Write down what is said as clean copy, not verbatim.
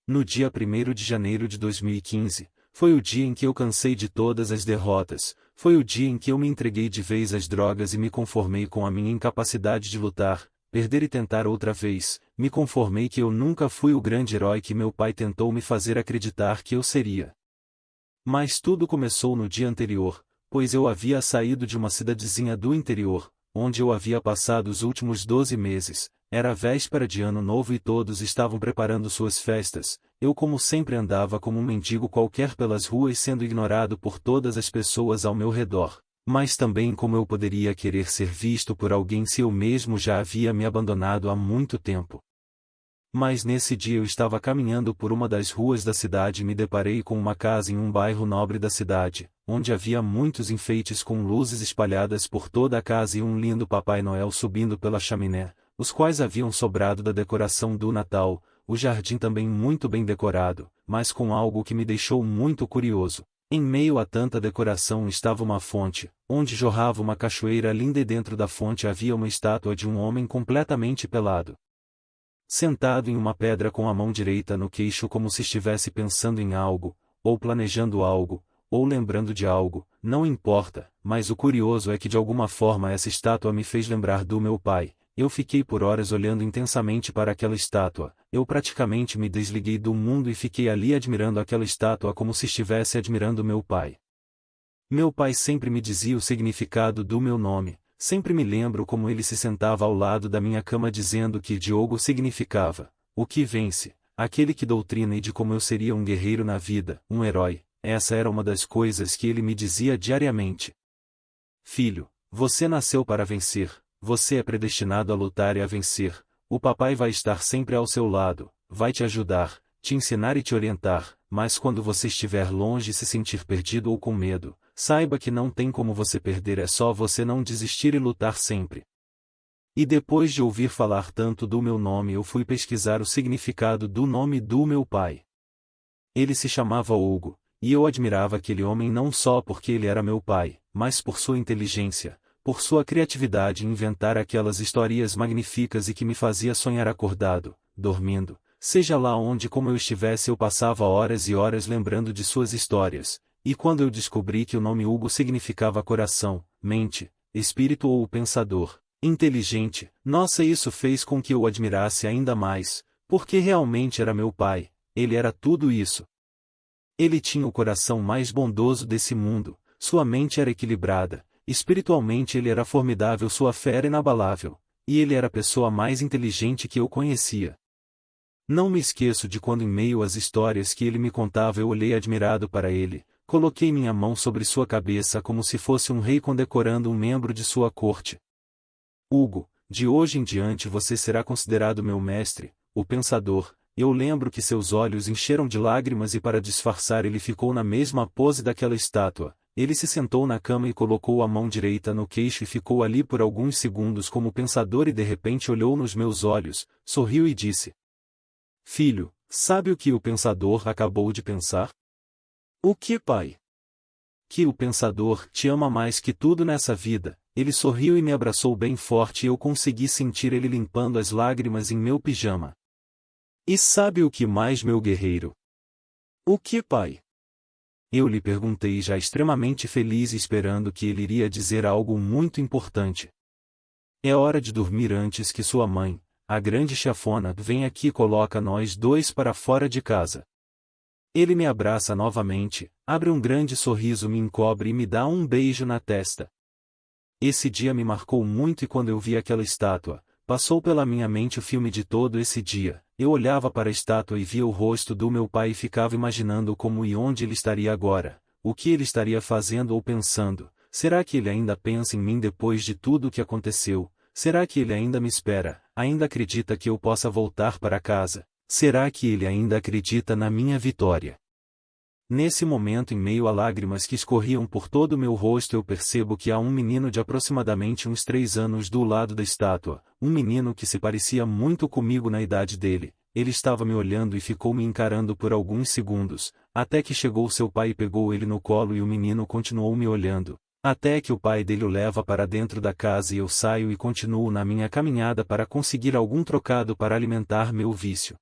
No dia 1º de janeiro de 2015, foi o dia em que eu cansei de todas as derrotas, foi o dia em que eu me entreguei de vez às drogas e me conformei com a minha incapacidade de lutar, perder e tentar outra vez, me conformei que eu nunca fui o grande herói que meu pai tentou me fazer acreditar que eu seria. Mas tudo começou no dia anterior, pois eu havia saído de uma cidadezinha do interior, onde eu havia passado os últimos 12 meses, era a véspera de Ano Novo e todos estavam preparando suas festas, eu como sempre andava como um mendigo qualquer pelas ruas sendo ignorado por todas as pessoas ao meu redor, mas também como eu poderia querer ser visto por alguém se eu mesmo já havia me abandonado há muito tempo. Mas nesse dia eu estava caminhando por uma das ruas da cidade e me deparei com uma casa em um bairro nobre da cidade, onde havia muitos enfeites com luzes espalhadas por toda a casa e um lindo Papai Noel subindo pela chaminé, os quais haviam sobrado da decoração do Natal, o jardim também muito bem decorado, mas com algo que me deixou muito curioso. Em meio a tanta decoração estava uma fonte, onde jorrava uma cachoeira linda e dentro da fonte havia uma estátua de um homem completamente pelado, sentado em uma pedra com a mão direita no queixo como se estivesse pensando em algo, ou planejando algo, ou lembrando de algo, não importa, mas o curioso é que de alguma forma essa estátua me fez lembrar do meu pai. Eu fiquei por horas olhando intensamente para aquela estátua, eu praticamente me desliguei do mundo e fiquei ali admirando aquela estátua como se estivesse admirando meu pai. Meu pai sempre me dizia o significado do meu nome, sempre me lembro como ele se sentava ao lado da minha cama dizendo que Diogo significava, o que vence, aquele que doutrina e de como eu seria um guerreiro na vida, um herói, essa era uma das coisas que ele me dizia diariamente. Filho, você nasceu para vencer. Você é predestinado a lutar e a vencer, o papai vai estar sempre ao seu lado, vai te ajudar, te ensinar e te orientar, mas quando você estiver longe e se sentir perdido ou com medo, saiba que não tem como você perder, é só você não desistir e lutar sempre. E depois de ouvir falar tanto do meu nome eu fui pesquisar o significado do nome do meu pai. Ele se chamava Hugo, e eu admirava aquele homem não só porque ele era meu pai, mas por sua inteligência, por sua criatividade em inventar aquelas historias magníficas e que me fazia sonhar acordado, dormindo, seja lá onde como eu estivesse eu passava horas e horas lembrando de suas histórias, e quando eu descobri que o nome Hugo significava coração, mente, espírito ou pensador, inteligente, nossa, isso fez com que eu o admirasse ainda mais, porque realmente era meu pai, ele era tudo isso. Ele tinha o coração mais bondoso desse mundo, sua mente era equilibrada, espiritualmente ele era formidável, sua fé era inabalável, e ele era a pessoa mais inteligente que eu conhecia. Não me esqueço de quando em meio às histórias que ele me contava eu olhei admirado para ele, coloquei minha mão sobre sua cabeça como se fosse um rei condecorando um membro de sua corte. Hugo, de hoje em diante você será considerado meu mestre, o pensador. Eu lembro que seus olhos encheram de lágrimas e para disfarçar ele ficou na mesma pose daquela estátua. Ele se sentou na cama e colocou a mão direita no queixo e ficou ali por alguns segundos como pensador e de repente olhou nos meus olhos, sorriu e disse: Filho, sabe o que o pensador acabou de pensar? O que, pai? Que o pensador te ama mais que tudo nessa vida. Ele sorriu e me abraçou bem forte e eu consegui sentir ele limpando as lágrimas em meu pijama. E sabe o que mais, meu guerreiro? O que, pai? Eu lhe perguntei já extremamente feliz e esperando que ele iria dizer algo muito importante. É hora de dormir antes que sua mãe, a grande chefona, venha aqui e coloca nós dois para fora de casa. Ele me abraça novamente, abre um grande sorriso, me encobre e me dá um beijo na testa. Esse dia me marcou muito e quando eu vi aquela estátua, passou pela minha mente o filme de todo esse dia. Eu olhava para a estátua e via o rosto do meu pai e ficava imaginando como e onde ele estaria agora, o que ele estaria fazendo ou pensando. Será que ele ainda pensa em mim depois de tudo o que aconteceu? Será que ele ainda me espera? Ainda acredita que eu possa voltar para casa? Será que ele ainda acredita na minha vitória? Nesse momento, em meio a lágrimas que escorriam por todo o meu rosto, eu percebo que há um menino de aproximadamente uns 3 anos do lado da estátua, um menino que se parecia muito comigo na idade dele. Ele estava me olhando e ficou me encarando por alguns segundos, até que chegou seu pai e pegou ele no colo e o menino continuou me olhando, até que o pai dele o leva para dentro da casa e eu saio e continuo na minha caminhada para conseguir algum trocado para alimentar meu vício.